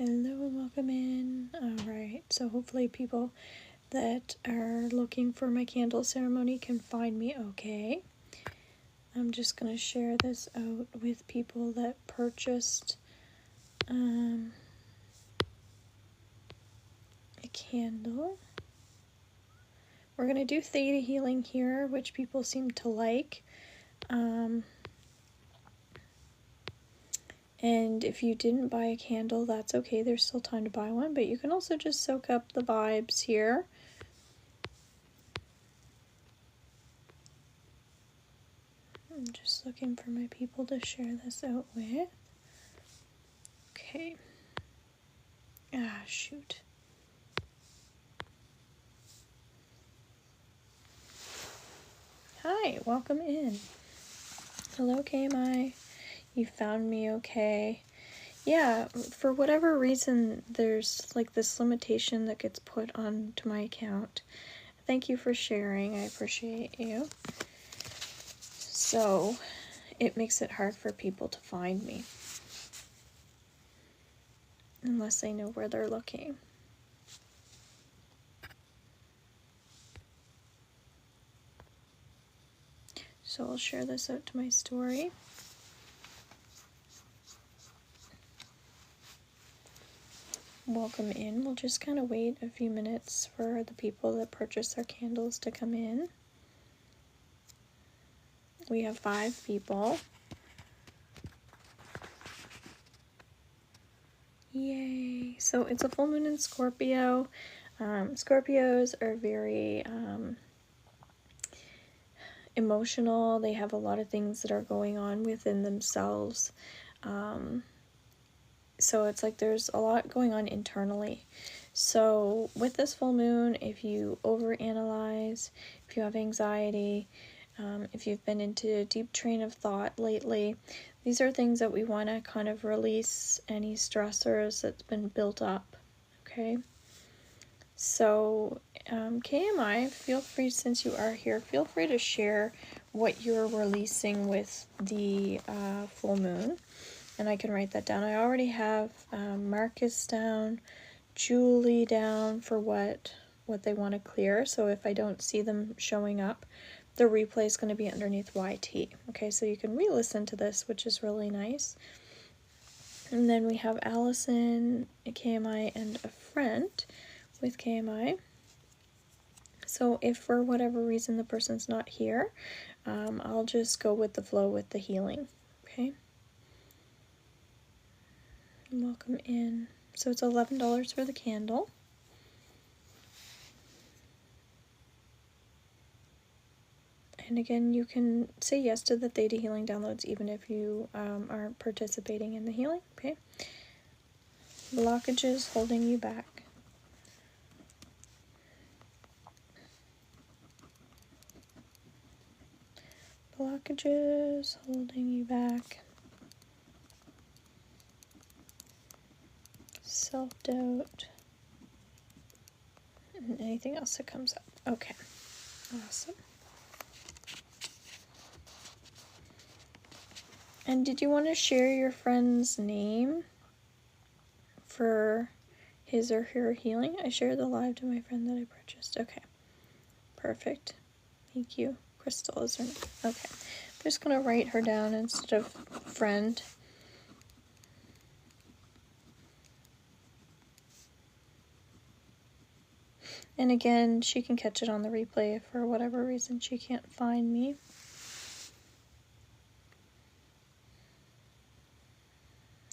Hello and welcome in. Alright, so hopefully people that are looking for my candle ceremony can find me okay. I'm just going to share this out with people that purchased a candle. We're going to do Theta healing here, which people seem to like. And if you didn't buy a candle, that's okay. There's still time to buy one, but you can also just soak up the vibes here. I'm just looking for my people to share this out with. Okay. Ah, shoot. Hi, welcome in. Hello, KMI. You found me okay. Yeah, for whatever reason, there's like this limitation that gets put onto my account. Thank you for sharing. I appreciate you. So, it makes it hard for people to find me. Unless they know where they're looking. So I'll share this out to my story. Welcome in. We'll just kind of wait a few minutes for the people that purchase their candles to come in. We have 5 people. Yay! So it's a full moon in Scorpio. Scorpios are very emotional. They have a lot of things that are going on within themselves. So it's like there's a lot going on internally. So with this full moon, if you overanalyze, if you have anxiety, if you've been into a deep train of thought lately, these are things that we want to kind of release any stressors that's been built up, okay? So KMI, feel free, since you are here, feel free to share what you're releasing with the full moon. And I can write that down. I already have Marcus down, Julie down for what they want to clear. So if I don't see them showing up, the replay is going to be underneath YT. Okay, so you can re-listen to this, which is really nice. And then we have Allison, a KMI, and a friend with KMI. So if for whatever reason the person's not here, I'll just go with the flow with the healing. Okay. Welcome in. So it's $11 for the candle. And again, you can say yes to the Theta healing downloads even if you aren't participating in the healing. Okay. Blockages holding you back. Blockages holding you back. Self-doubt. And anything else that comes up. Okay. Awesome. And did you want to share your friend's name for his or her healing? I shared the live to my friend that I purchased. Okay. Perfect. Thank you. Crystal is her name. Okay. I'm just going to write her down instead of friend. And again, she can catch it on the replay if for whatever reason she can't find me.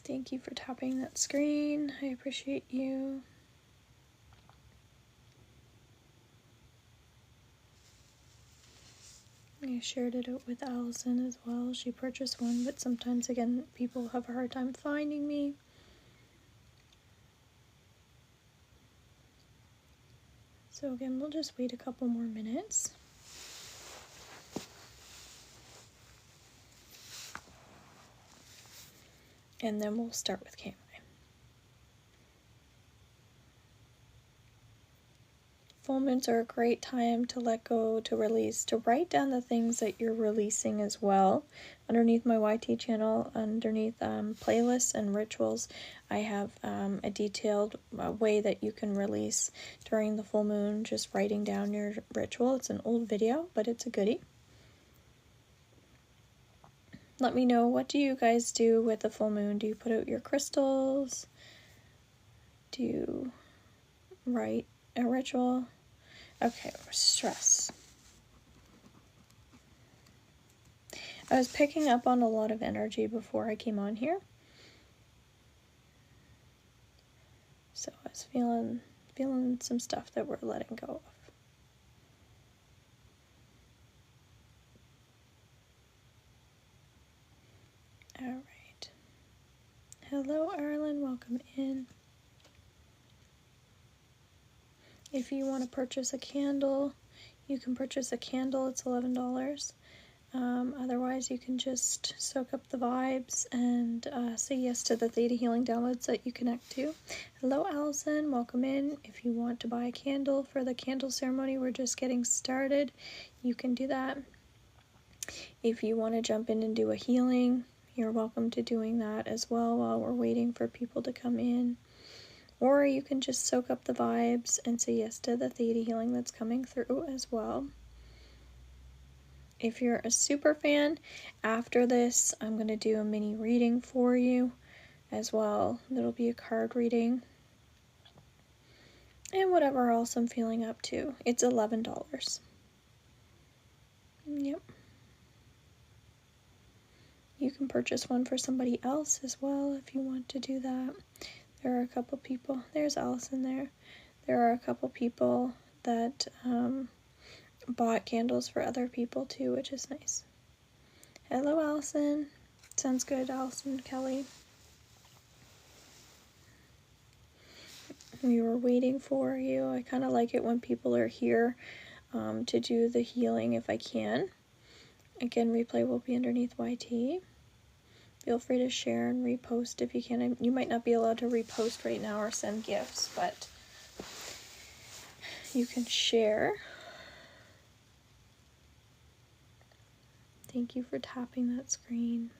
Thank you for tapping that screen. I appreciate you. I shared it out with Allison as well. She purchased one, but sometimes, again, people have a hard time finding me. So again, we'll just wait a couple more minutes. And then we'll start with KMI. full moons are a great time to let go, to release, to write down the things that you're releasing as well. Underneath my YT channel, underneath playlists and rituals, I have a detailed way that you can release during the full moon, just writing down your ritual. It's an old video, but it's a goodie. Let me know, what do you guys do with the full moon? Do you put out your crystals? Do you write a ritual? Okay, stress. I was picking up on a lot of energy before I came on here. So I was feeling some stuff that we're letting go of. All right. Hello, Arlen. Welcome in. If you want to purchase a candle, you can purchase a candle. It's $11. Otherwise, you can just soak up the vibes and say yes to the Theta healing downloads that you connect to. Hello, Allison. Welcome in. If you want to buy a candle for the candle ceremony, we're just getting started. You can do that. If you want to jump in and do a healing, you're welcome to doing that as well while we're waiting for people to come in. Or you can just soak up the vibes and say yes to the Theta healing that's coming through as well. If you're a super fan, after this, I'm going to do a mini reading for you as well. It'll be a card reading. And whatever else I'm feeling up to. It's $11. Yep. You can purchase one for somebody else as well if you want to do that. There are a couple people. There's Allison there. There are a couple people that bought candles for other people too, which is nice. Hello, Allison. Sounds good, Allison Kelly. We were waiting for you. I kind of like it when people are here to do the healing if I can. Again, replay will be underneath YT. Feel free to share and repost if you can. You might not be allowed to repost right now or send gifts, but you can share. Thank you for tapping that screen.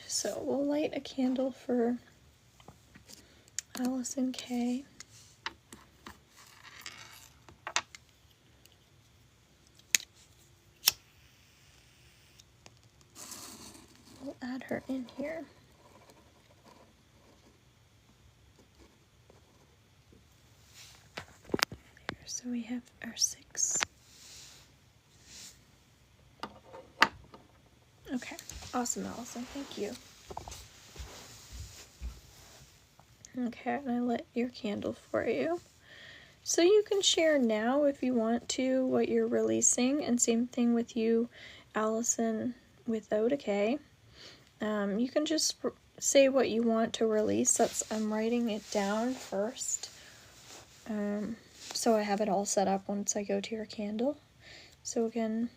So we'll light a candle for Allison K. We'll add her in here. So we have our 6. Okay, awesome, Allison. Thank you. Okay, and I lit your candle for you. So you can share now if you want to what you're releasing, and same thing with you, Allison, without a K. You can just say what you want to release. I'm writing it down first. So I have it all set up once I go to your candle. So again,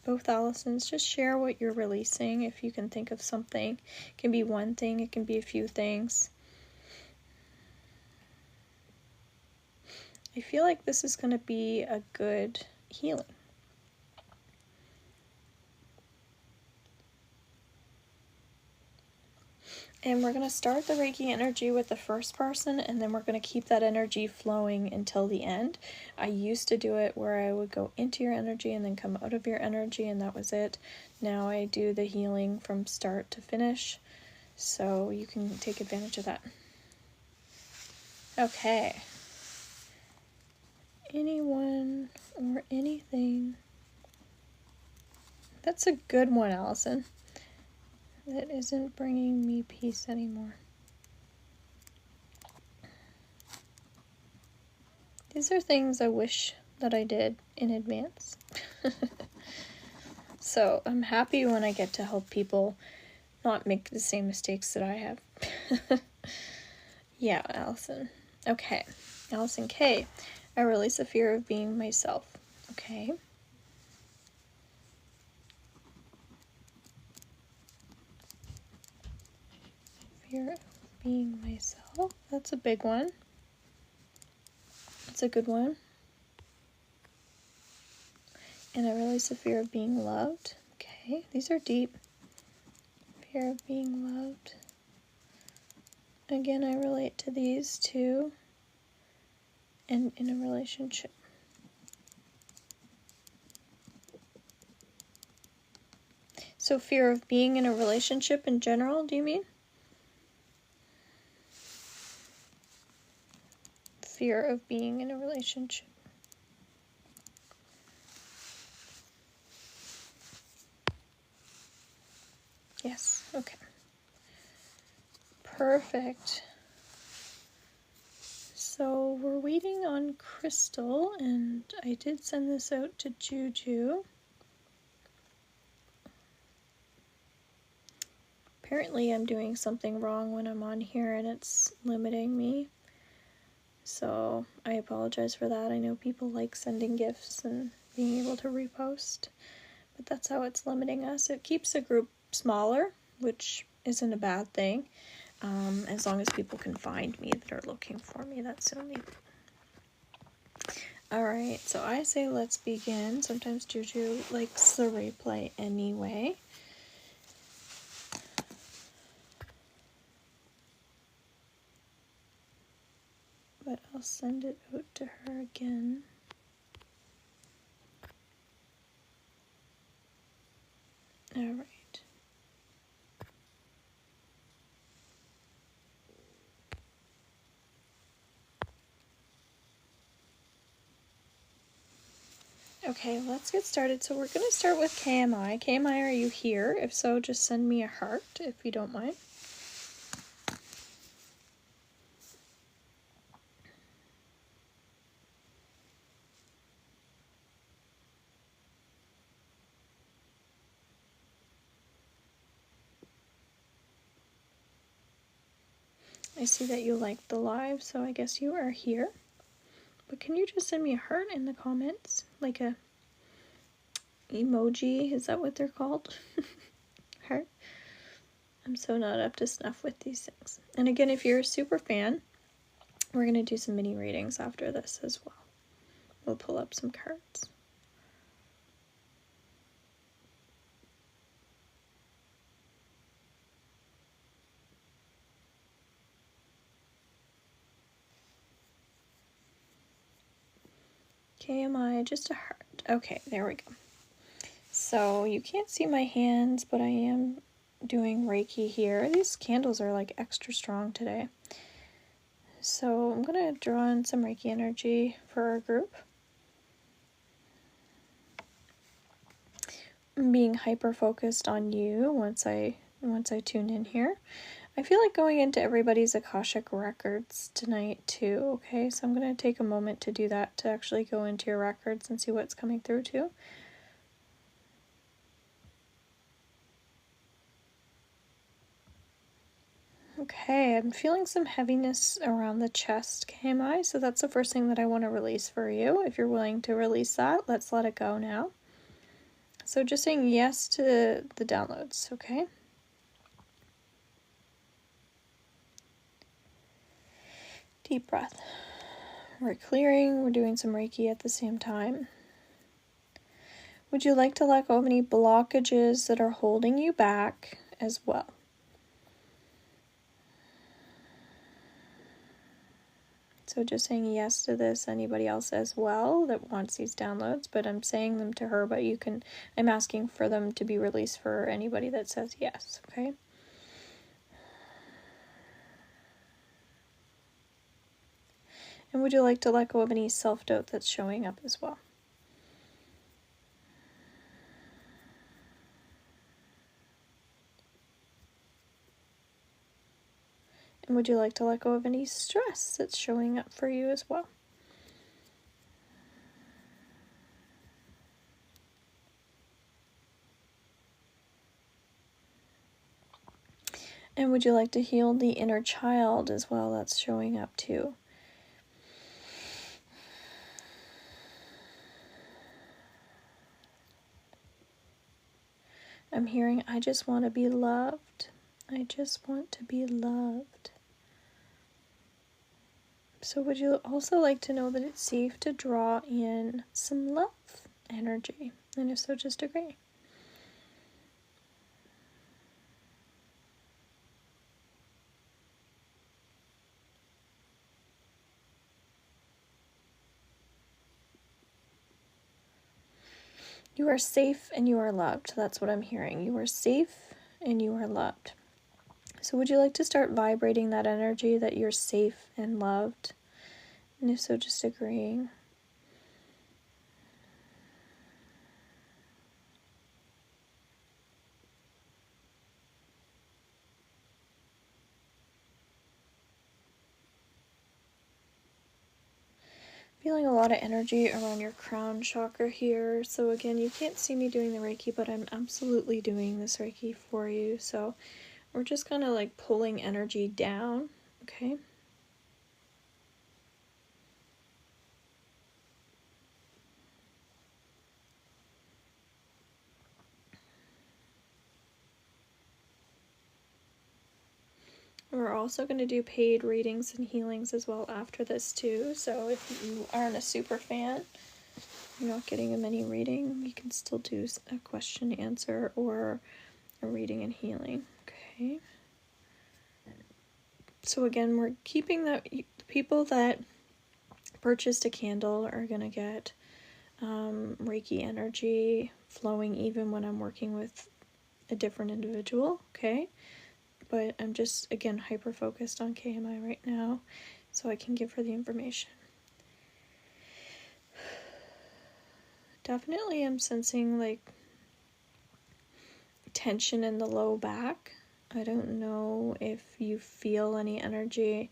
both Allisons, just share what you're releasing if you can think of something. It can be one thing, it can be a few things. I feel like this is going to be a good healing. And we're going to start the Reiki energy with the first person, and then we're going to keep that energy flowing until the end. I used to do it where I would go into your energy and then come out of your energy, and that was it. Now I do the healing from start to finish, so you can take advantage of that. Okay. Anyone or anything. That's a good one, Allison. That isn't bringing me peace anymore. These are things I wish that I did in advance. So I'm happy when I get to help people not make the same mistakes that I have. Yeah, Allison. Okay. Allison K. I release the fear of being myself. Okay. Fear of being myself. That's a big one. That's a good one. And I release the fear of being loved. Okay, these are deep. Fear of being loved. Again, I relate to these two. And in a relationship. So fear of being in a relationship in general, do you mean? Fear of being in a relationship. Yes, okay. Perfect. So we're waiting on Crystal, and I did send this out to Juju. Apparently I'm doing something wrong when I'm on here and it's limiting me. So I apologize for that. I know people like sending gifts and being able to repost, but that's how it's limiting us. It keeps the group smaller, which isn't a bad thing. As long as people can find me that are looking for me, that's the only thing. Alright, so I say let's begin. Sometimes Juju likes the replay anyway. But I'll send it out to her again. Alright. Okay, let's get started. So we're going to start with KMI. KMI, are you here? If so, just send me a heart if you don't mind. I see that you liked the live, so I guess you are here. But can you just send me a heart in the comments? Like a emoji, is that what they're called? Heart? I'm so not up to snuff with these things. And again, if you're a super fan, we're going to do some mini readings after this as well. We'll pull up some cards. KMI, just a heart. Okay, there we go. So you can't see my hands, but I am doing Reiki here. These candles are like extra strong today. So I'm going to draw in some Reiki energy for our group. I'm being hyper focused on you once I tune in here. I feel like going into everybody's Akashic records tonight too, okay? So I'm going to take a moment to do that, to actually go into your records and see what's coming through too. Okay, I'm feeling some heaviness around the chest, KMI, so that's the first thing that I want to release for you. If you're willing to release that, let's let it go now. So just saying yes to the downloads, okay? Deep breath. We're clearing, we're doing some Reiki at the same time. Would you like to let go of any blockages that are holding you back as well? So just saying yes to this, anybody else as well that wants these downloads, but I'm saying them to her, but I'm asking for them to be released for anybody that says yes, okay? And would you like to let go of any self-doubt that's showing up as well? And would you like to let go of any stress that's showing up for you as well? And would you like to heal the inner child as well that's showing up too? I'm hearing, I just want to be loved. I just want to be loved. So would you also like to know that it's safe to draw in some love energy? And if so, just agree. You are safe and you are loved. That's what I'm hearing. You are safe and you are loved. So would you like to start vibrating that energy that you're safe and loved? And if so, just agreeing. Feeling a lot of energy around your crown chakra here. So again, you can't see me doing the Reiki, but I'm absolutely doing this Reiki for you. So we're just kind of like pulling energy down, okay? We're also going to do paid readings and healings as well after this too. So if you aren't a super fan, you're not getting a mini reading, you can still do a question answer or a reading and healing, okay? So again, we're keeping that the people that purchased a candle are going to get Reiki energy flowing even when I'm working with a different individual, okay? But I'm just, again, hyper-focused on KMI right now, so I can give her the information. Definitely I'm sensing, like, tension in the low back. I don't know if you feel any energy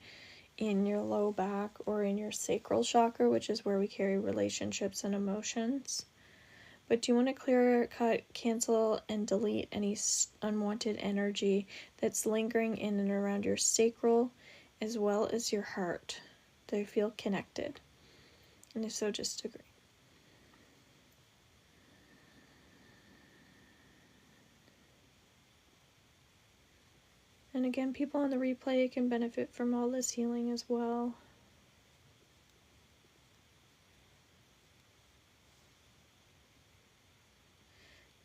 in your low back or in your sacral chakra, which is where we carry relationships and emotions. But do you want to clear, cut, cancel, and delete any unwanted energy that's lingering in and around your sacral as well as your heart? Do you feel connected? And if so, just agree. And again, people on the replay can benefit from all this healing as well.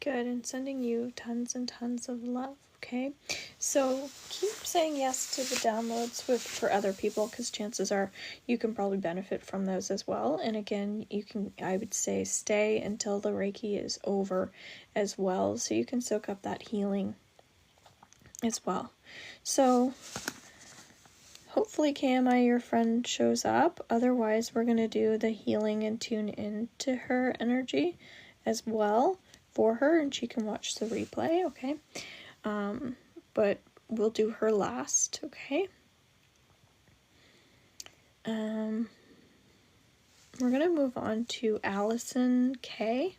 Good, and sending you tons and tons of love, okay? So keep saying yes to the downloads for other people, because chances are you can probably benefit from those as well. And again, you can, I would say, stay until the Reiki is over as well, so you can soak up that healing as well. So hopefully KMI, your friend, shows up. Otherwise, we're going to do the healing and tune into her energy as well for her, and she can watch the replay, okay? But we'll do her last, okay? We're going to move on to Allison K.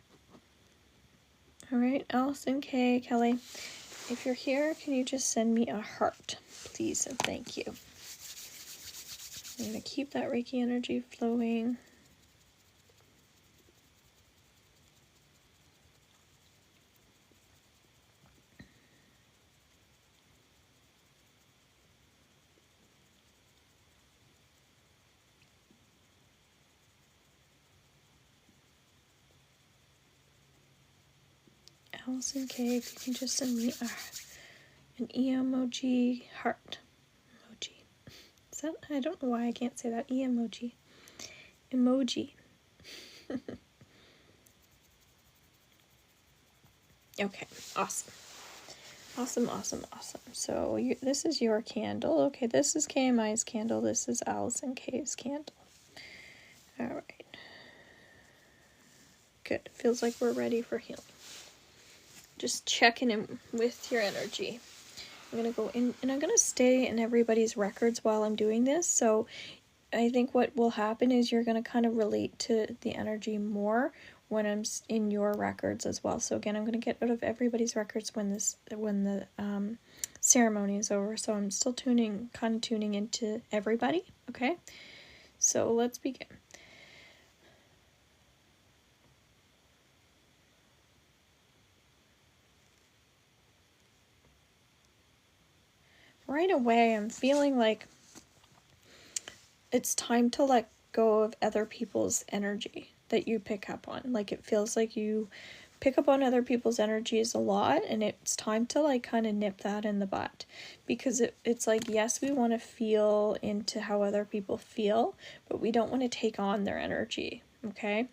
All right, Allison K. Kelly, if you're here, can you just send me a heart, please, and thank you. I'm going to keep that Reiki energy flowing. Allison K, if you can just send me an emoji heart. Emoji. Is that, I don't know why I can't say that. Emoji. Emoji. Okay, awesome. Awesome, awesome, awesome. So this is your candle. Okay, this is KMI's candle. This is Allison K's candle. All right. Good. Feels like we're ready for healing. Just checking in with your energy. I'm going to go in, and I'm going to stay in everybody's records while I'm doing this. So I think what will happen is you're going to kind of relate to the energy more when I'm in your records as well. So again, I'm going to get out of everybody's records when the ceremony is over. So I'm still kind of tuning into everybody. Okay, so let's begin. right away I'm feeling like it's time to let go of other people's energy that you pick up on. Like, it feels like you pick up on other people's energies a lot, and it's time to like kind of nip that in the butt, because it's like, yes, we want to feel into how other people feel, but we don't want to take on their energy. Okay,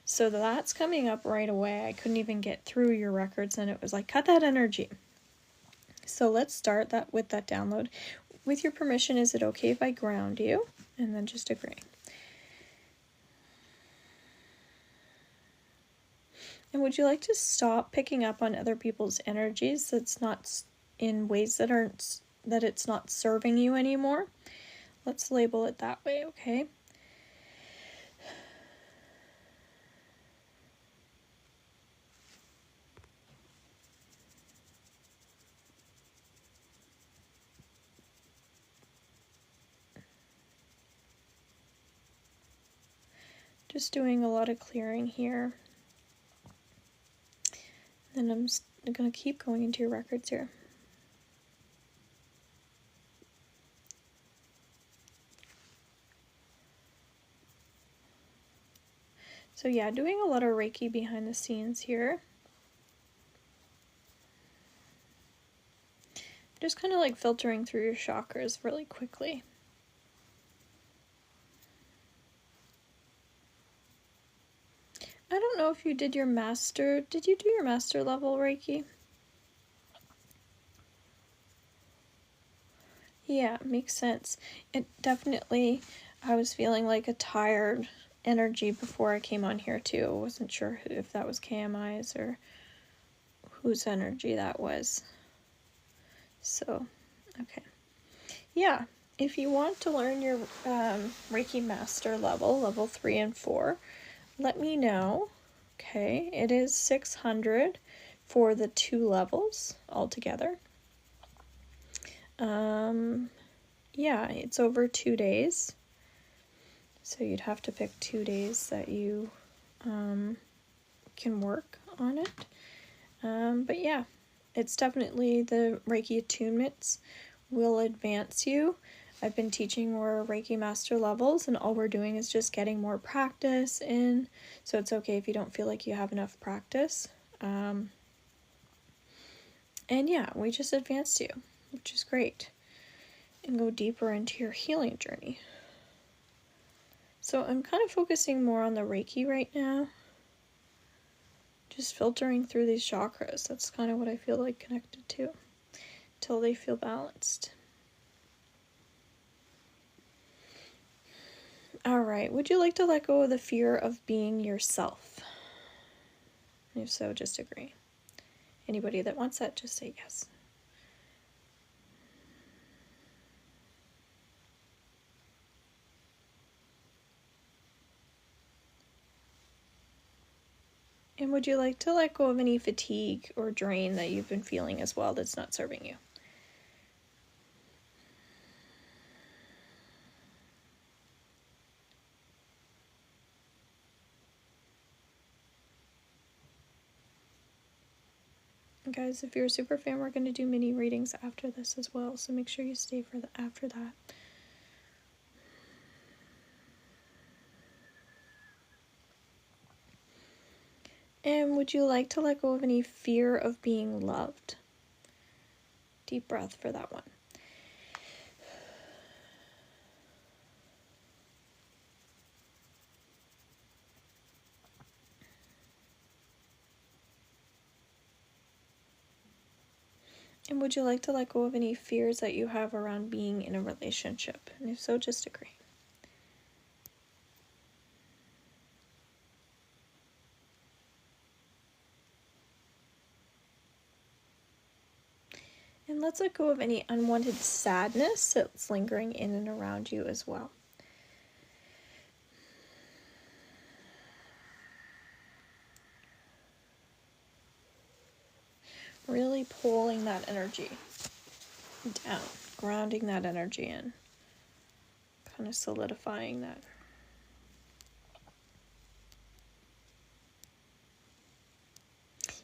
so that's coming up right away. I couldn't even get through your records, and it was like, cut that energy. So let's start that with that download. With your permission, is it okay if I ground you? And then just agree. And would you like to stop picking up on other people's energies that's not in ways that aren't, that it's not serving you anymore? Let's label it that way, okay? Just doing a lot of clearing here. Then I'm going to keep going into your records here. So yeah, doing a lot of Reiki behind the scenes here. Just kind of like filtering through your chakras really quickly. I don't know if you did your master. Did you do your master level Reiki? Yeah, makes sense. It definitely, I was feeling like a tired energy before I came on here too. I wasn't sure if that was KMI's or whose energy that was. So, okay. Yeah, if you want to learn your Reiki Master level 3 and 4, let me know. Okay, it is 600 for the 2 levels altogether. Yeah, it's over 2 days. So you'd have to pick 2 days that you can work on it. But yeah, it's definitely the Reiki attunements will advance you. I've been teaching more Reiki master levels, and all we're doing is just getting more practice in. So it's okay if you don't feel like you have enough practice. And yeah, we just advanced you, which is great. And go deeper into your healing journey. So I'm kind of focusing more on the Reiki right now. Just filtering through these chakras. That's kind of what I feel like connected to, till they feel balanced. Alright, would you like to let go of the fear of being yourself? If so, just agree. Anybody that wants that, just say yes. And would you like to let go of any fatigue or drain that you've been feeling as well that's not serving you? And guys, if you're a super fan, we're going to do mini readings after this as well, so make sure you stay for after that. And would you like to let go of any fear of being loved? Deep breath for that one. And would you like to let go of any fears that you have around being in a relationship? And if so, just agree. And let's let go of any unwanted sadness that's lingering in and around you as well. Really pulling that energy down, grounding that energy in, kind of solidifying that.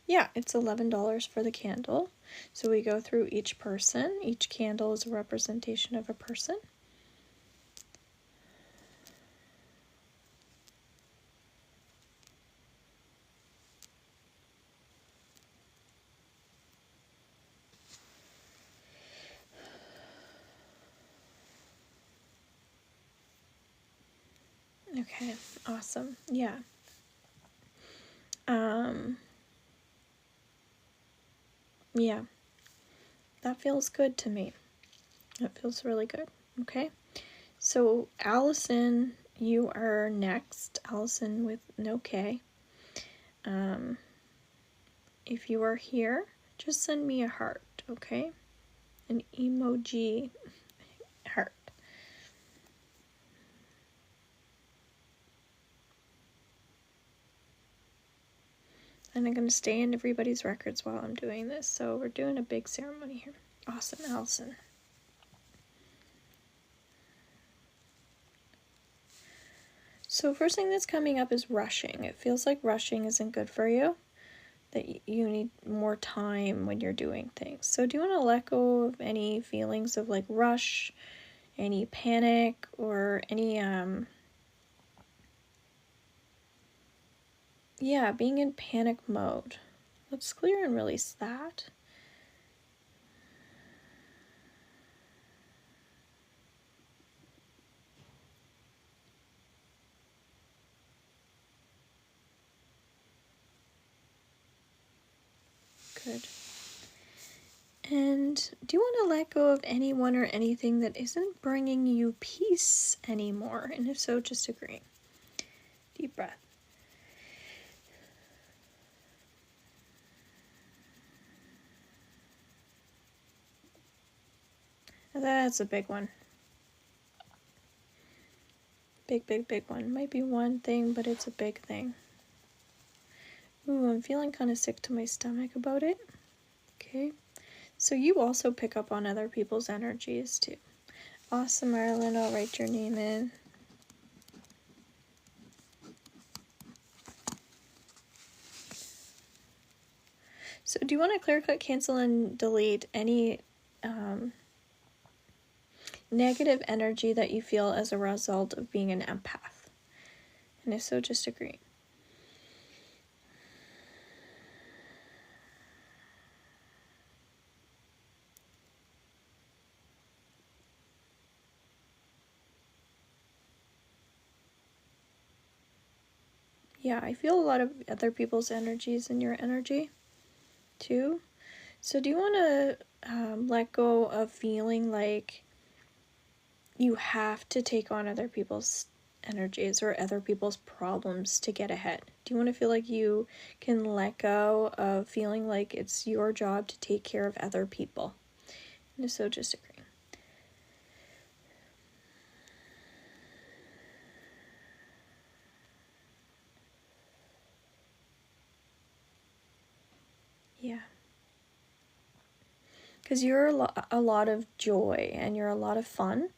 Yeah, it's $11 for the candle. So we go through each person. Each candle is a representation of a person. Okay, awesome. Yeah. Yeah, that feels good to me. That feels really good. Okay. So, Allison, you are next. Allison with no K. If you are here, just send me a heart, okay? An emoji heart. And I'm going to stay in everybody's records while I'm doing this. So we're doing a big ceremony here. Awesome, Allison. So first thing that's coming up is rushing. It feels like rushing isn't good for you. That you need more time when you're doing things. So do you want to let go of any feelings of like rush, any panic, or any being in panic mode? Let's clear and release that. Good. And do you want to let go of anyone or anything that isn't bringing you peace anymore? And if so, just agree. Deep breath. That's a big one. Big one. Might be one thing, but it's a big thing. Ooh, I'm feeling kind of sick to my stomach about it. Okay. So you also pick up on other people's energies too. Awesome, Marilyn. I'll write your name in. So do you want to clear cut, cancel, and delete any negative energy that you feel as a result of being an empath? And if so, just agree. Yeah, I feel a lot of other people's energies in your energy too. So do you want to let go of feeling like you have to take on other people's energies or other people's problems to get ahead? Do you want to feel like you can let go of feeling like it's your job to take care of other people? And if so, just agree. Yeah. Because you're a lot of joy and you're a lot of fun.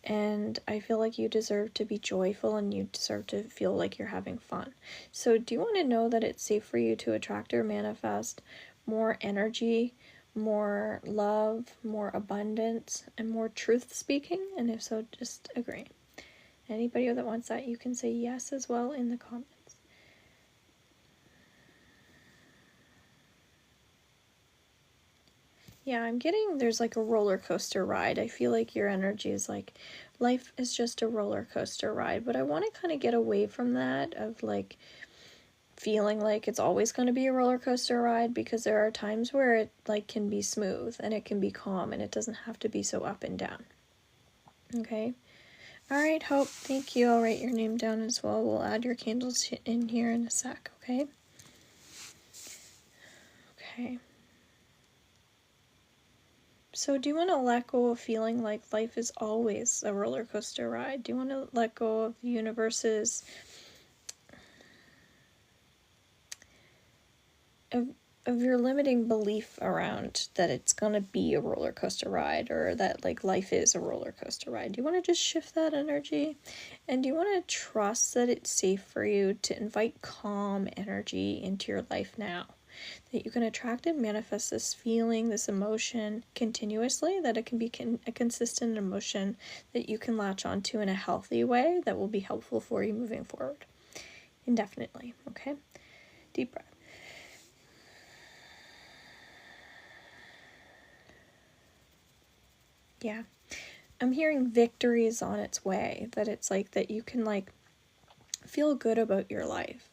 And I feel like you deserve to be joyful and you deserve to feel like you're having fun. So do you want to know that it's safe for you to attract or manifest more energy, more love, more abundance, and more truth speaking? And if so, just agree. Anybody that wants that, you can say yes as well in the comments. Yeah, I'm getting there's like a roller coaster ride. I feel like your energy is like life is just a roller coaster ride, but I want to kind of get away from that of like feeling like it's always going to be a roller coaster ride, because there are times where it like can be smooth and it can be calm and it doesn't have to be so up and down. Okay. All right, Hope. Thank you. I'll write your name down as well. We'll add your candles in here in a sec. Okay. Okay. So do you want to let go of feeling like life is always a roller coaster ride? Do you want to let go of the universe's of your limiting belief around that it's going to be a roller coaster ride, or that like life is a roller coaster ride? Do you want to just shift that energy? And do you want to trust that it's safe for you to invite calm energy into your life now? that you can attract and manifest this feeling, this emotion continuously, that it can be a consistent emotion that you can latch onto in a healthy way that will be helpful for you moving forward indefinitely. Okay? Deep breath. Yeah. I'm hearing victory is on its way, that it's like that you can like feel good about your life.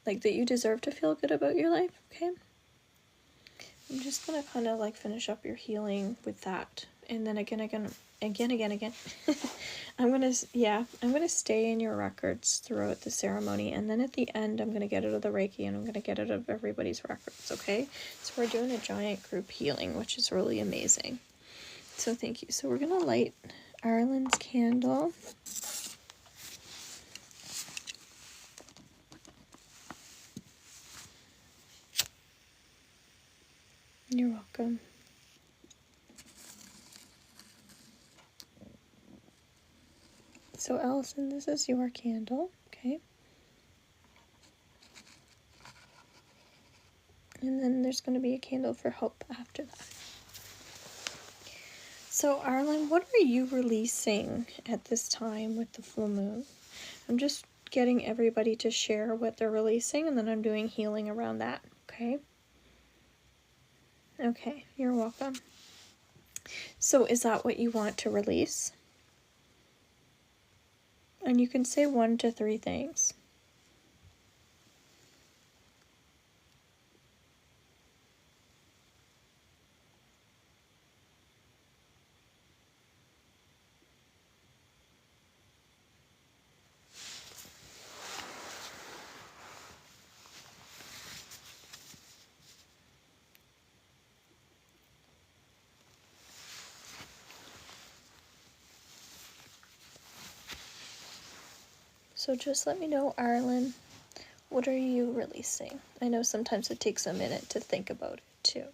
Like that you deserve to feel good about your life, okay? I'm just gonna kind of like finish up your healing with that. And then again. I'm gonna stay in your records throughout the ceremony, and then at the end I'm gonna get out of the Reiki and I'm gonna get out of everybody's records, okay? So we're doing a giant group healing, which is really amazing. So thank you. So we're gonna light Arlen's candle. You're welcome. So Allison, this is your candle, okay? And then there's going to be a candle for hope after that. So Arlen, what are you releasing at this time with the full moon? I'm just getting everybody to share what they're releasing, and then I'm doing healing around that, okay? Okay, you're welcome. So is that what you want to release? And you can say 1 to 3 things. So just let me know, Arlen, what are you releasing? I know sometimes it takes a minute to think about it too.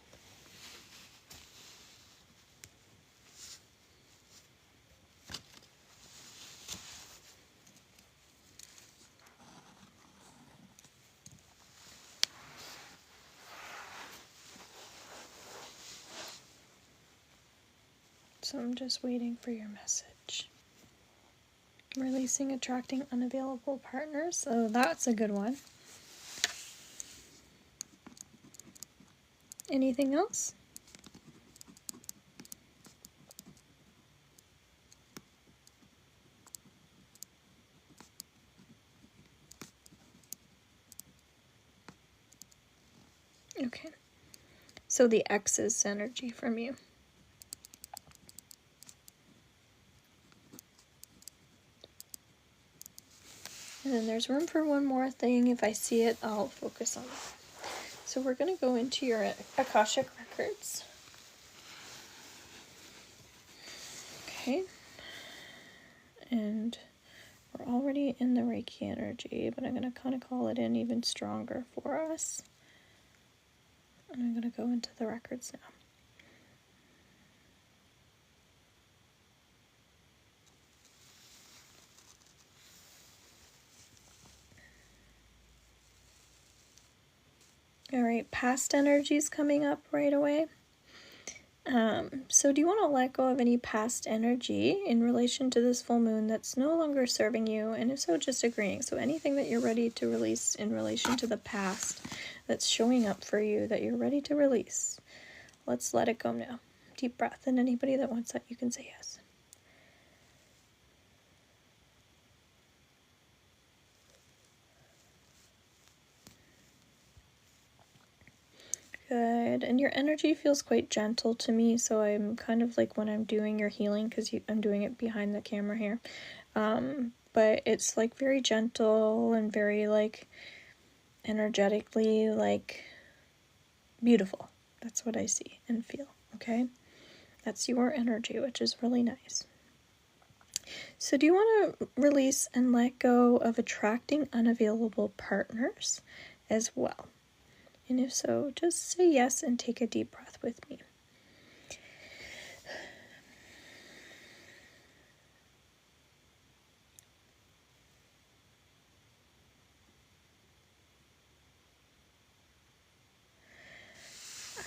So I'm just waiting for your message. Releasing, attracting unavailable partners. So that's a good one. Anything else? Okay. So the X's energy from you. And then there's room for one more thing. If I see it, I'll focus on it. So we're going to go into your Akashic records. Okay. And we're already in the Reiki energy, but I'm going to kind of call it in even stronger for us. And I'm going to go into the records now. All right, past energies coming up right away. So do you want to let go of any past energy in relation to this full moon that's no longer serving you? And if so, just agreeing. So anything that you're ready to release in relation to the past that's showing up for you that you're ready to release, let's let it go now. Deep breath. And anybody that wants that, you can say yes. Good. And your energy feels quite gentle to me, so I'm kind of like when I'm doing your healing, because I'm doing it behind the camera here, but it's like very gentle and very like energetically like beautiful. That's what I see and feel, okay? That's your energy, which is really nice. So do you want to release and let go of attracting unavailable partners as well? And if so, just say yes and take a deep breath with me.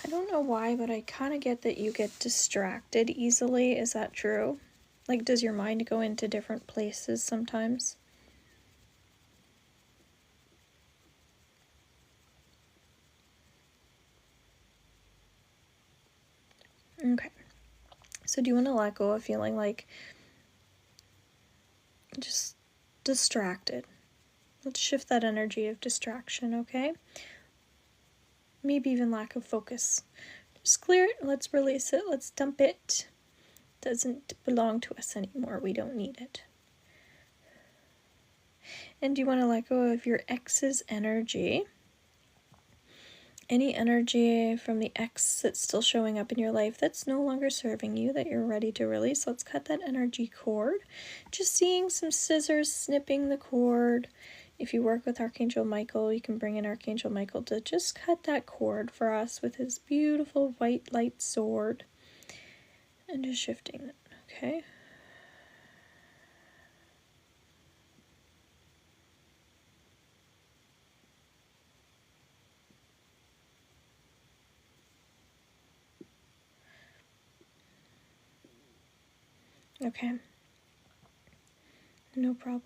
I don't know why, but I kind of get that you get distracted easily. Is that true? Like, does your mind go into different places sometimes? Okay. So do you want to let go of feeling like just distracted? Let's shift that energy of distraction, okay? Maybe even lack of focus. Just clear it. Let's release it. Let's dump it. Doesn't belong to us anymore. We don't need it. And do you want to let go of your ex's energy? Any energy from the ex that's still showing up in your life that's no longer serving you, that you're ready to release. Let's cut that energy cord. Just seeing some scissors snipping the cord. If you work with Archangel Michael, you can bring in Archangel Michael to just cut that cord for us with his beautiful white light sword. And just shifting it, okay? Okay. No problem.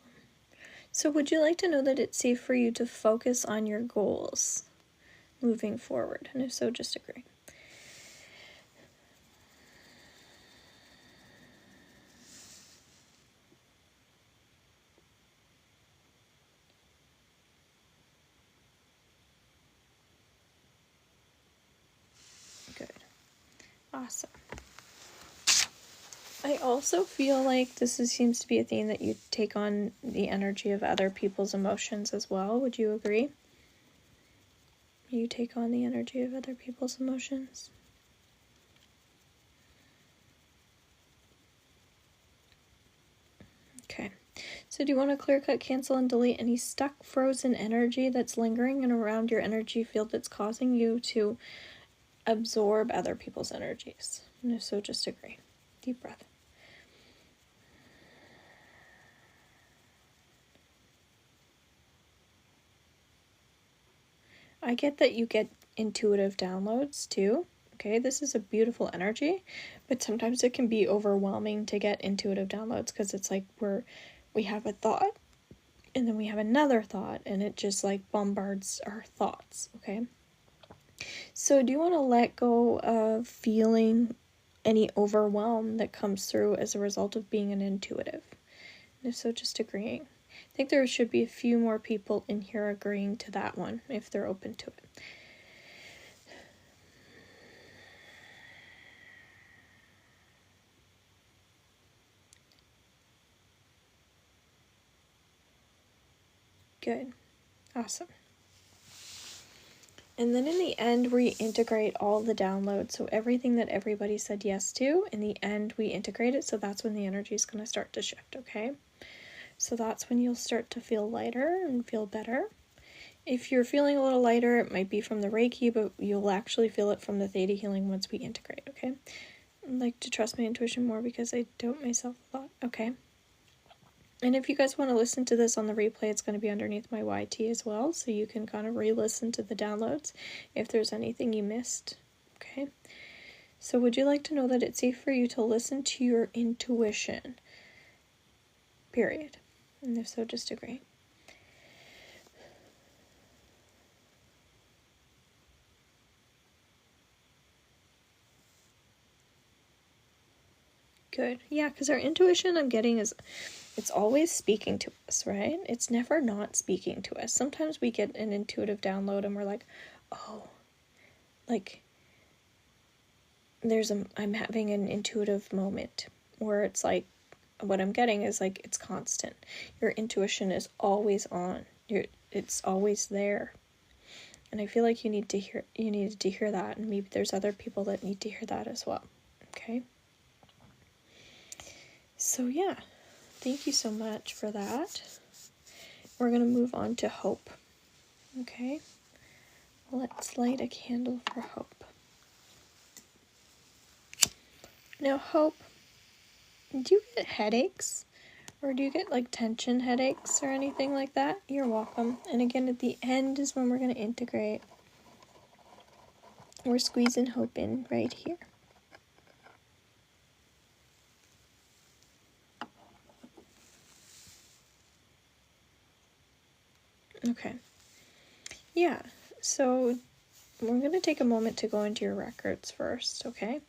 So would you like to know that it's safe for you to focus on your goals moving forward? And if so, just agree. Good. Awesome. I also feel like seems to be a theme that you take on the energy of other people's emotions as well. Would you agree? You take on the energy of other people's emotions? Okay. So do you want to clear, cut, cancel, and delete any stuck, frozen energy that's lingering and around your energy field that's causing you to absorb other people's energies? And if so, just agree. Deep breath. I get that you get intuitive downloads too. Okay, this is a beautiful energy, but sometimes it can be overwhelming to get intuitive downloads because it's like we have a thought and then we have another thought and it just like bombards our thoughts, okay? So do you want to let go of feeling any overwhelm that comes through as a result of being an intuitive? And if so, just agreeing. I think there should be a few more people in here agreeing to that one if they're open to it. Good. Awesome. And then in the end, we integrate all the downloads. So everything that everybody said yes to, in the end, we integrate it. So that's when the energy is going to start to shift, okay? So that's when you'll start to feel lighter and feel better. If you're feeling a little lighter, it might be from the Reiki, but you'll actually feel it from the Theta healing once we integrate, okay? I'd like to trust my intuition more because I doubt myself a lot, okay? And if you guys want to listen to this on the replay, it's going to be underneath my YT as well, so you can kind of re-listen to the downloads if there's anything you missed, okay? So would you like to know that it's safe for you to listen to your intuition, period? And if so, just agree. Good. Yeah, because our intuition, I'm getting, is it's always speaking to us, right? It's never not speaking to us. Sometimes we get an intuitive download and we're like, oh, like I'm having an intuitive moment where it's like, what I'm getting is like, it's constant. Your intuition is always on. It's always there. And I feel like you needed to hear that, and maybe there's other people that need to hear that as well. Okay? So yeah, thank you so much for that. We're going to move on to hope. Okay? Let's light a candle for hope. Now, hope, do you get headaches? Or do you get like tension headaches or anything like that? You're welcome. And again, at the end is when we're going to integrate. We're squeezing hope in right here. Okay. Yeah, so we're going to take a moment to go into your records first, okay?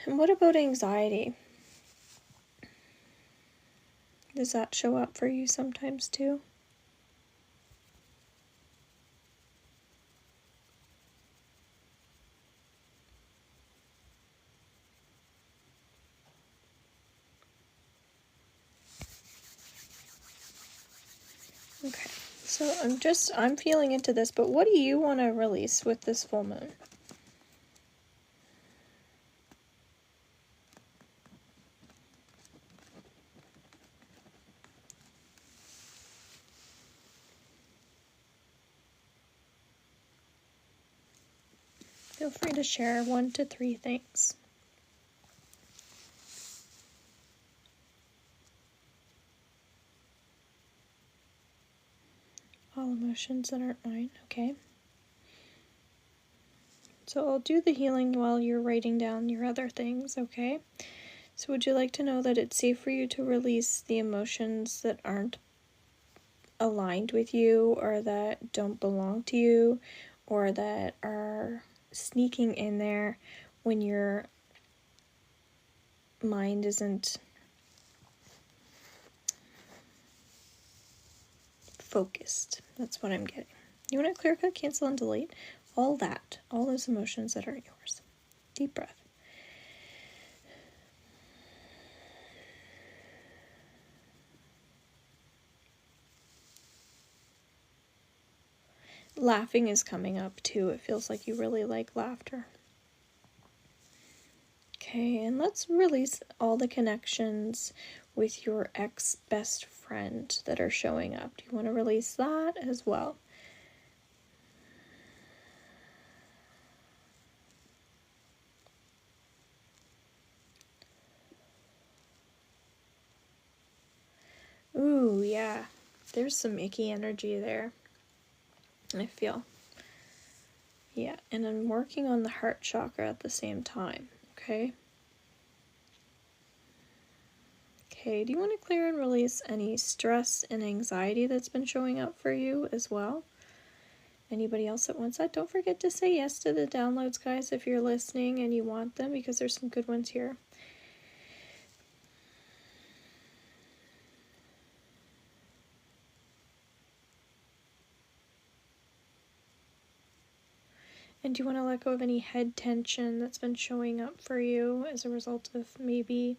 And what about anxiety? Does that show up for you sometimes too? Okay, so I'm feeling into this, but what do you want to release with this full moon? Feel free to share 1 to 3 things. All emotions that aren't mine, okay? So I'll do the healing while you're writing down your other things, okay? So would you like to know that it's safe for you to release the emotions that aren't aligned with you or that don't belong to you or that are sneaking in there when your mind isn't focused? That's what I'm getting. You want to clear cut, cancel, and delete all that, all those emotions that aren't yours. Deep breath. Laughing is coming up too. It feels like you really like laughter. Okay, and let's release all the connections with your ex-best friend that are showing up. Do you want to release that as well? Ooh, yeah. There's some icky energy there, I feel. Yeah, and I'm working on the heart chakra at the same time, okay? Okay, do you want to clear and release any stress and anxiety that's been showing up for you as well? Anybody else that wants that? Don't forget to say yes to the downloads, guys, if you're listening and you want them, because there's some good ones here. And do you want to let go of any head tension that's been showing up for you as a result of maybe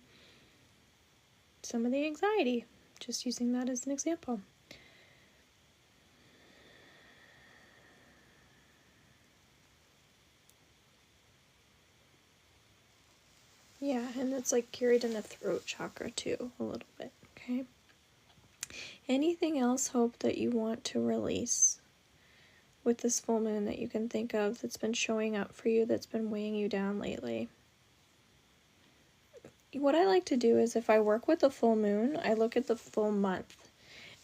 some of the anxiety? Just using that as an example. Yeah, and it's like carried in the throat chakra too, a little bit, okay? Anything else, Hope, that you want to release with this full moon that you can think of that's been showing up for you, that's been weighing you down lately? What I like to do is if I work with the full moon, I look at the full month.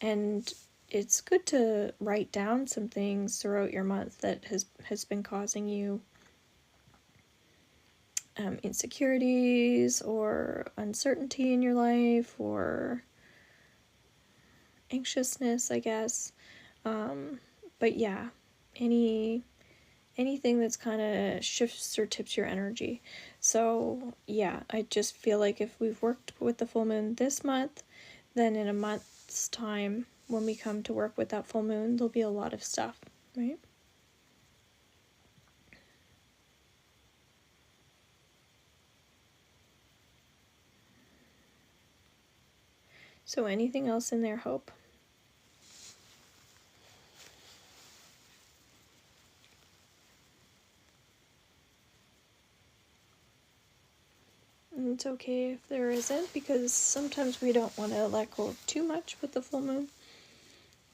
And it's good to write down some things throughout your month that has been causing you insecurities or uncertainty in your life or anxiousness, I guess. But yeah, anything that's kind of shifts or tips your energy. So yeah, I just feel like if we've worked with the full moon this month, then in a month's time, when we come to work with that full moon, there'll be a lot of stuff, right? So anything else in there, Hope? And it's okay if there isn't, because sometimes we don't want to let go too much with the full moon.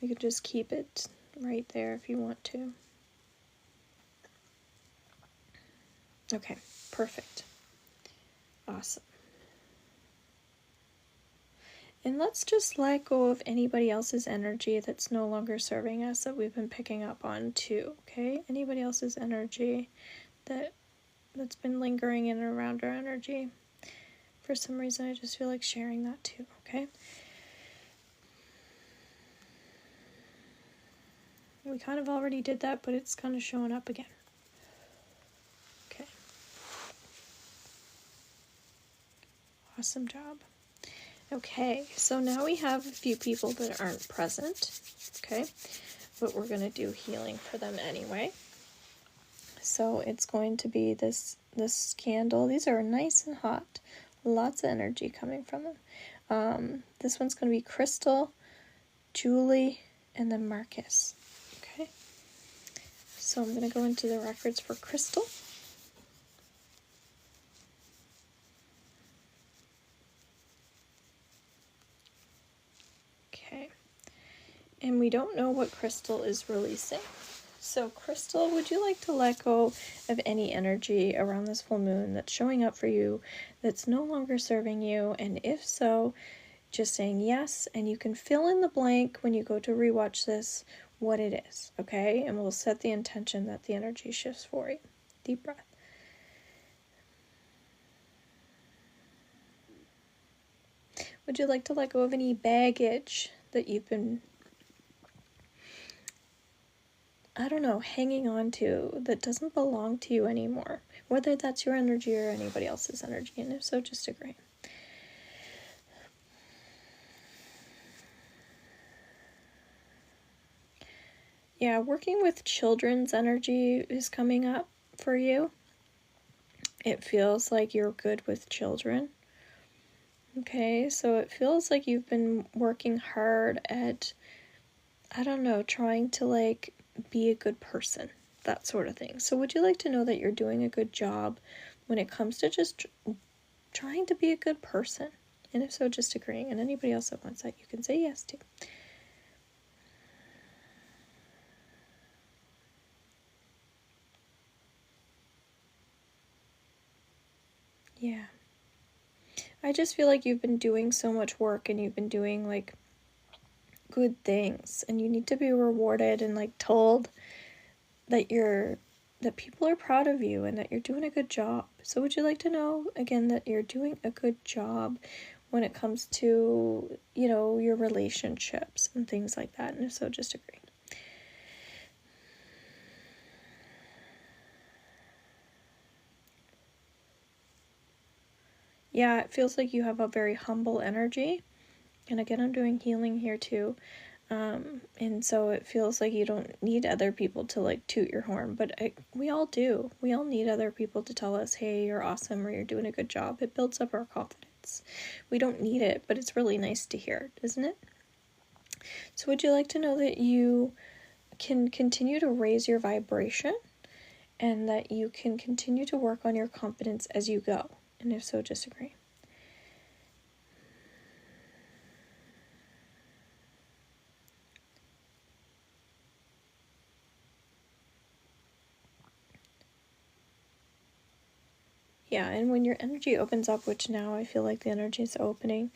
We could just keep it right there if you want to. Okay, perfect. Awesome. And let's just let go of anybody else's energy that's no longer serving us that we've been picking up on too, okay? Anybody else's energy that's been lingering in and around our energy. For some reason, I just feel like sharing that too, okay? We kind of already did that, but it's kind of showing up again. Okay. Awesome job. Okay, so now we have a few people that aren't present, okay? But we're going to do healing for them anyway. So it's going to be this candle. These are nice and hot. Lots of energy coming from them. This one's going to be Crystal, Julie, and then Marcus. Okay. So I'm going to go into the records for Crystal. Okay. And we don't know what Crystal is releasing. So Crystal, would you like to let go of any energy around this full moon that's showing up for you that's no longer serving you? And if so, just saying yes, and you can fill in the blank when you go to rewatch this what it is, okay? And we'll set the intention that the energy shifts for you. Deep breath. Would you like to let go of any baggage that you've been, I don't know, hanging on to that doesn't belong to you anymore? Whether that's your energy or anybody else's energy, and if so, just agree. Yeah, working with children's energy is coming up for you. It feels like you're good with children. Okay, so it feels like you've been working hard at, I don't know, trying to like be a good person, that sort of thing. So would you like to know that you're doing a good job when it comes to just trying to be a good person? And if so, just agreeing. And anybody else that wants that, you can say yes to. Yeah. I just feel like you've been doing so much work and you've been doing like good things, and you need to be rewarded and like told that that people are proud of you and that you're doing a good job. So would you like to know again that you're doing a good job when it comes to, you know, your relationships and things like that? And if so, just agree. Yeah, it feels like you have a very humble energy. And again, I'm doing healing here too. And so it feels like you don't need other people to like toot your horn, but we all do. We all need other people to tell us, hey, you're awesome, or you're doing a good job. It builds up our confidence. We don't need it, but it's really nice to hear, isn't it? So would you like to know that you can continue to raise your vibration and that you can continue to work on your confidence as you go? And if so, just agree. Yeah, and when your energy opens up, which now I feel like the energy is opening,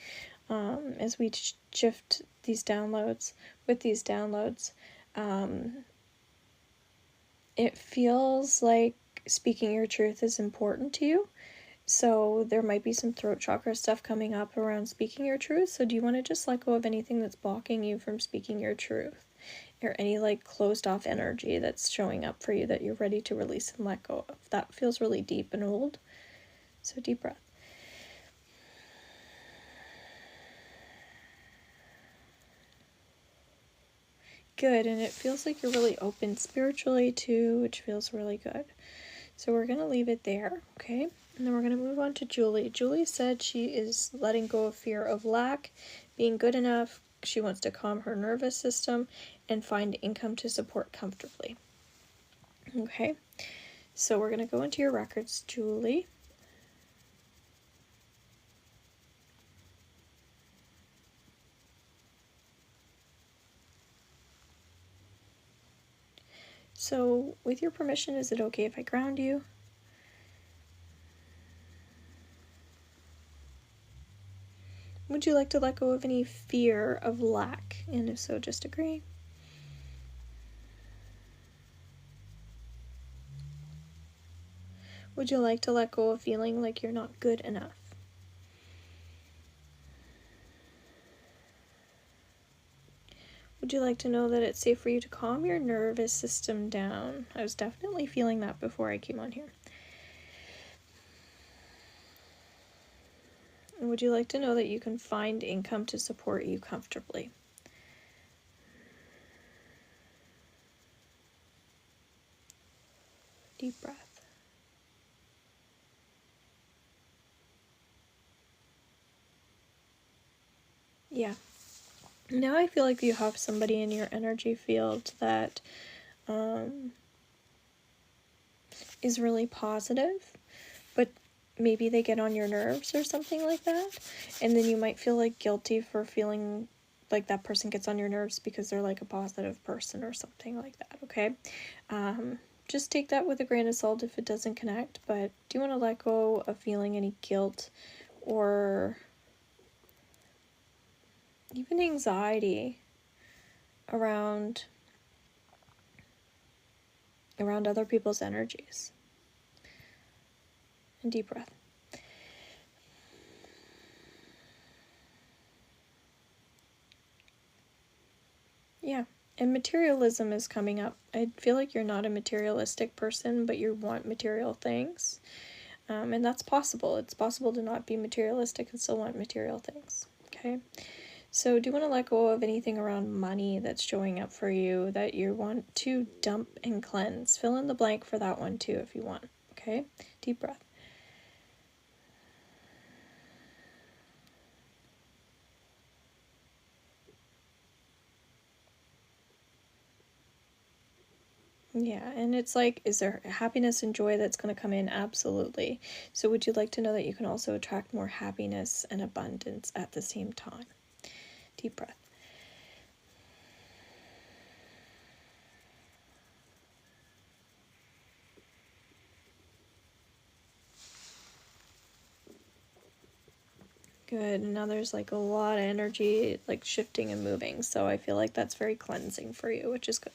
as we shift these downloads, with these downloads, it feels like speaking your truth is important to you. So there might be some throat chakra stuff coming up around speaking your truth. So do you want to just let go of anything that's blocking you from speaking your truth? Or any like closed off energy that's showing up for you that you're ready to release and let go of? That feels really deep and old. So deep breath. Good, and it feels like you're really open spiritually too, which feels really good. So we're going to leave it there, okay? And then we're going to move on to Julie. Julie said she is letting go of fear of lack, being good enough. She wants to calm her nervous system and find income to support comfortably. Okay, so we're going to go into your records, Julie. So with your permission, is it okay if I ground you? Would you like to let go of any fear of lack? And if so, just agree. Would you like to let go of feeling like you're not good enough? Would you like to know that it's safe for you to calm your nervous system down? I was definitely feeling that before I came on here. And would you like to know that you can find income to support you comfortably? Deep breath. Yeah. Now I feel like you have somebody in your energy field that is really positive, but maybe they get on your nerves or something like that, and then you might feel like guilty for feeling like that person gets on your nerves because they're like a positive person or something like that, okay? Just take that with a grain of salt if it doesn't connect, but do you want to let go of feeling any guilt or even anxiety around other people's energies? And deep breath. Yeah, and materialism is coming up. I feel like you're not a materialistic person, but you want material things. And that's possible. It's possible to not be materialistic and still want material things. Okay? So do you want to let go of anything around money that's showing up for you that you want to dump and cleanse? Fill in the blank for that one too if you want. Okay? Deep breath. Yeah, and it's like, is there happiness and joy that's going to come in? Absolutely. So would you like to know that you can also attract more happiness and abundance at the same time? Deep breath. Good. And now there's like a lot of energy like shifting and moving. So I feel like that's very cleansing for you, which is good.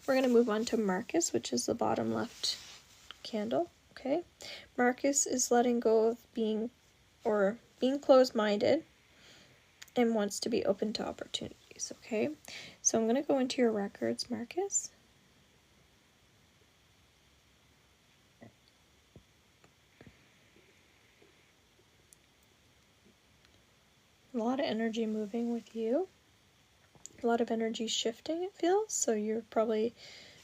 We're going to move on to Marcus, which is the bottom left candle. Okay. Marcus is letting go of being closed-minded and wants to be open to opportunities. Okay. So I'm going to go into your records, Marcus. A lot of energy moving with you. A lot of energy shifting, it feels. So you're probably,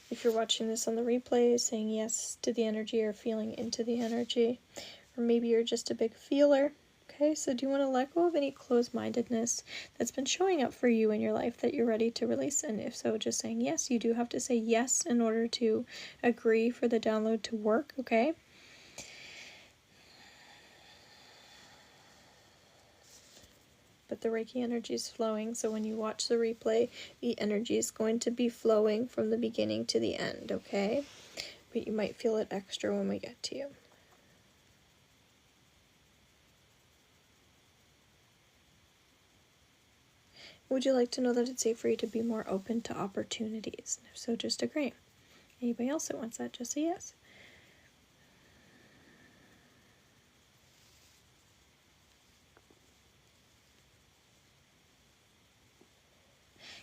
if you're watching this on the replay, saying yes to the energy or feeling into the energy. Or maybe you're just a big feeler. Okay, so do you want to let go of any closed-mindedness that's been showing up for you in your life that you're ready to release? And if so, just saying yes. You do have to say yes in order to agree for the download to work, okay? But the Reiki energy is flowing, so when you watch the replay, the energy is going to be flowing from the beginning to the end, okay? But you might feel it extra when we get to you. Would you like to know that it's safe for you to be more open to opportunities? If so, just agree. Anybody else that wants that, just say yes.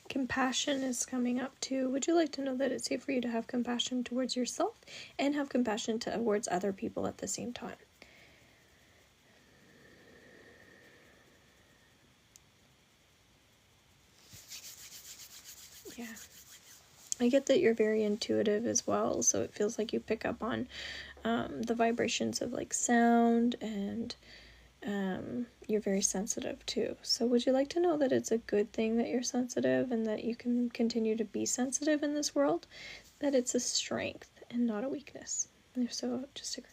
Compassion is coming up too. Would you like to know that it's safe for you to have compassion towards yourself and have compassion towards other people at the same time? Yeah. I get that you're very intuitive as well, so it feels like you pick up on the vibrations of like sound, and you're very sensitive too. So would you like to know that it's a good thing that you're sensitive and that you can continue to be sensitive in this world? That it's a strength and not a weakness. And if so, just agree.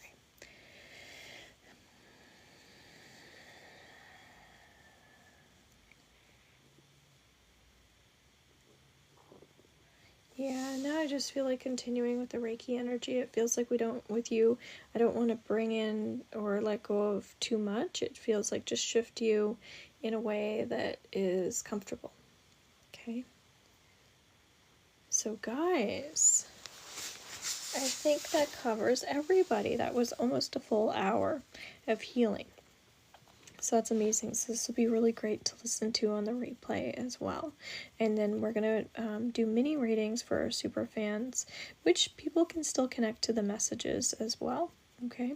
Yeah, now I just feel like continuing with the Reiki energy. It feels like I don't want to bring in or let go of too much. It feels like just shift you in a way that is comfortable. Okay? So guys, I think that covers everybody. That was almost a full hour of healing. So that's amazing. So this will be really great to listen to on the replay as well. And then we're going to do mini readings for our super fans, which people can still connect to the messages as well. Okay.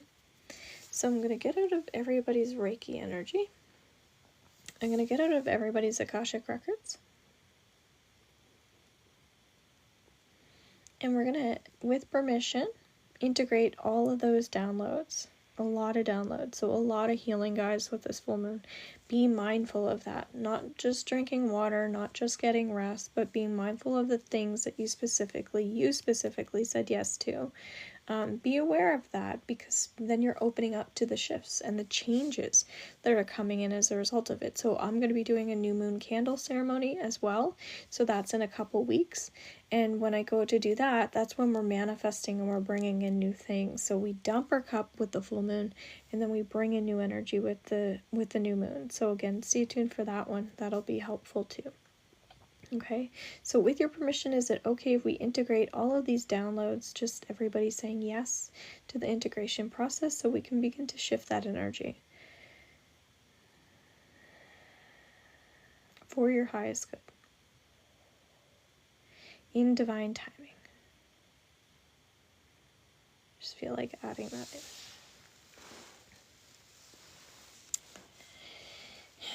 So I'm going to get out of everybody's Reiki energy. I'm going to get out of everybody's Akashic records. And we're going to, with permission, integrate all of those downloads. A lot of downloads. So a lot of healing, guys, with this full moon. Be mindful of that. Not just drinking water, not just getting rest, but being mindful of the things that you specifically said yes to. Be aware of that, because then you're opening up to the shifts and the changes that are coming in as a result of it. So I'm going to be doing a new moon candle ceremony as well. So that's in a couple weeks. And when I go to do that, that's when we're manifesting and we're bringing in new things. So we dump our cup with the full moon, and then we bring in new energy with the new moon. So again, stay tuned for that one. That'll be helpful too. Okay, so with your permission, is it okay if we integrate all of these downloads, just everybody saying yes to the integration process, so we can begin to shift that energy for your highest good in divine timing? Just feel like adding that in.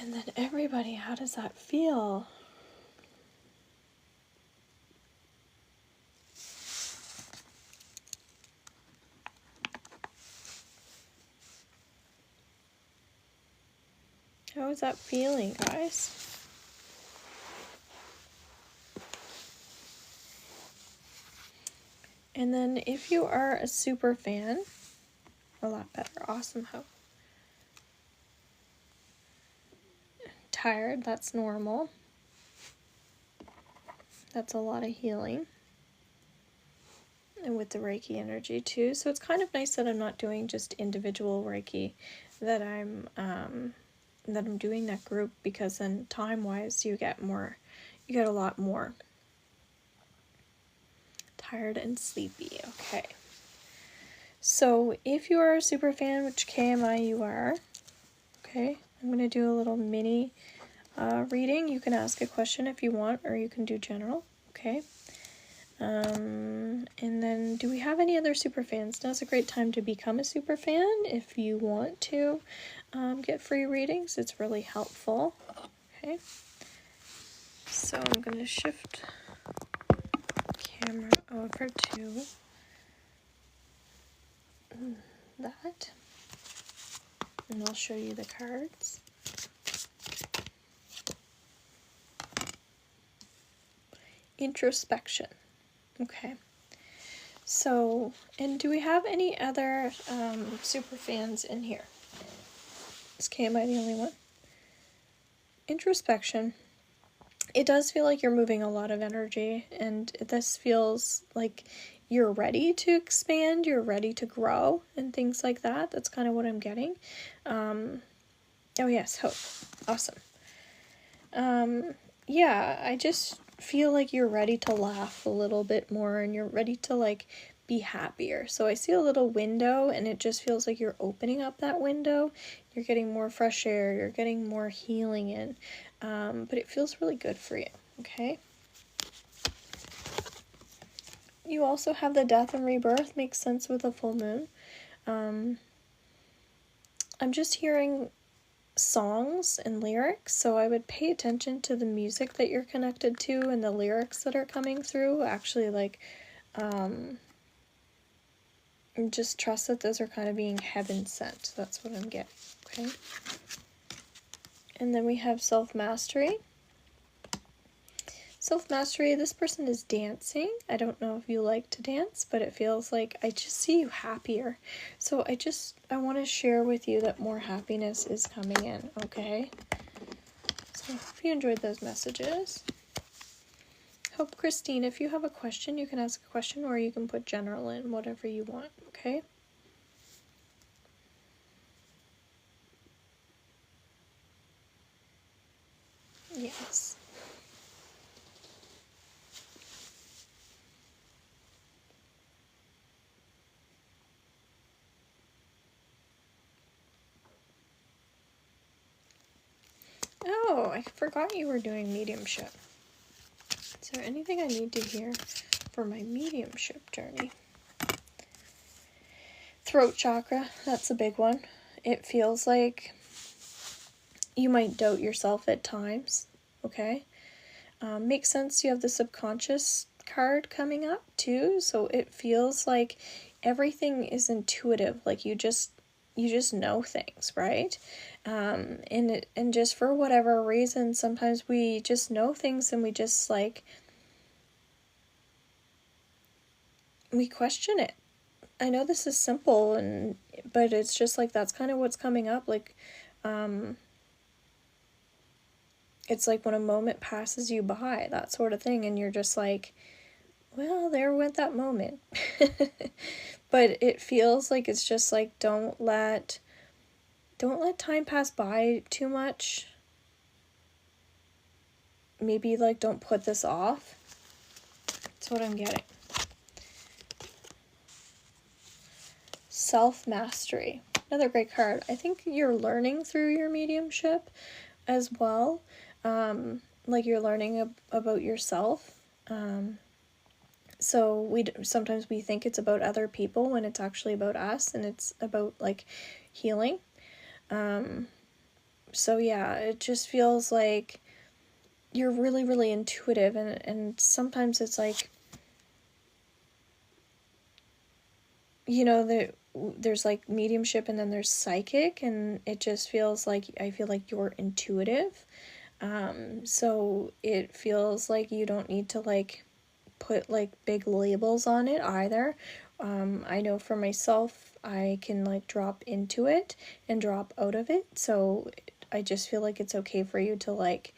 And then everybody, how does that feel? How is that feeling, guys? And then if you are a super fan, a lot better. Awesome. How tired, that's normal. That's a lot of healing. And with the Reiki energy too. So it's kind of nice that I'm not doing just individual Reiki, that I'm doing that group, because then time-wise you get a lot more. Tired and sleepy. Okay. So if you are a super fan, which KMI you are, okay, I'm going to do a little mini reading. You can ask a question if you want, or you can do general, okay? And then, do we have any other super fans? Now's a great time to become a super fan if you want to get free readings. It's really helpful. Okay. So I'm going to shift camera over to that. And I'll show you the cards. Introspection. Okay. So, and do we have any other super fans in here? Is KMI the only one? Introspection. It does feel like you're moving a lot of energy, and this feels like you're ready to expand, you're ready to grow, and things like that. That's kind of what I'm getting. Oh yes, hope. Awesome. Yeah, I just feel like you're ready to laugh a little bit more, and you're ready to like be happier. So I see a little window, and it just feels like you're opening up that window. You're getting more fresh air, you're getting more healing in, but it feels really good for you. Okay. You also have the death and rebirth. Makes sense with a full moon. I'm just hearing songs and lyrics, so I would pay attention to the music that you're connected to and the lyrics that are coming through. Actually, like, just trust that those are kind of being heaven sent. That's what I'm getting. Okay. And then we have self-mastery. Self-mastery, this person is dancing. I don't know if you like to dance, but it feels like I just see you happier. So I want to share with you that more happiness is coming in, okay? So I hope you enjoyed those messages. Hope, Christine, if you have a question, you can ask a question, or you can put general in, whatever you want, okay? Yes. Oh, I forgot you were doing mediumship. Is there anything I need to hear for my mediumship journey? Throat chakra, that's a big one. It feels like you might doubt yourself at times, okay? Makes sense, you have the subconscious card coming up too, so it feels like everything is intuitive, like you just know things, right? And just for whatever reason, sometimes we just know things and we just like, we question it. I know this is simple, but it's just like that's kind of what's coming up. Like, it's like when a moment passes you by, that sort of thing, and you're just like, well, there went that moment. But it feels like it's just like, don't let time pass by too much. Maybe like don't put this off. That's what I'm getting. Self-mastery. Another great card. I think you're learning through your mediumship as well. Like you're learning about yourself. So sometimes we think it's about other people when it's actually about us, and it's about like healing. So yeah, it just feels like you're really, really intuitive, and sometimes it's like, you know, there's like mediumship and then there's psychic, and it just feels like, I feel like you're intuitive. So it feels like you don't need to like put like big labels on it either. I know for myself, I can like drop into it and drop out of it. So I just feel like it's okay for you to like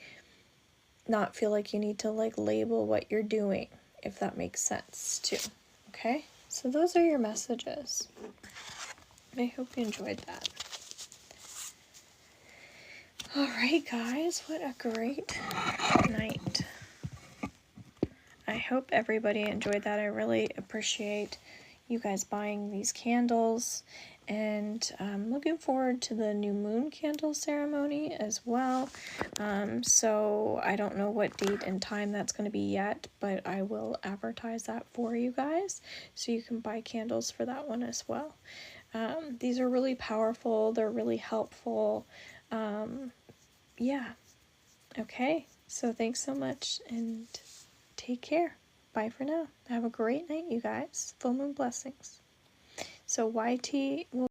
not feel like you need to like label what you're doing, if that makes sense too. Okay? So those are your messages. I hope you enjoyed that. Alright guys, what a great night. I hope everybody enjoyed that. I really appreciate you guys buying these candles, and I'm looking forward to the new moon candle ceremony as well. So I don't know what date and time that's going to be yet, but I will advertise that for you guys so you can buy candles for that one as well. These are really powerful. They're really helpful. Yeah. Okay. So thanks so much, and take care. Bye for now. Have a great night, you guys. Full moon blessings. So YT will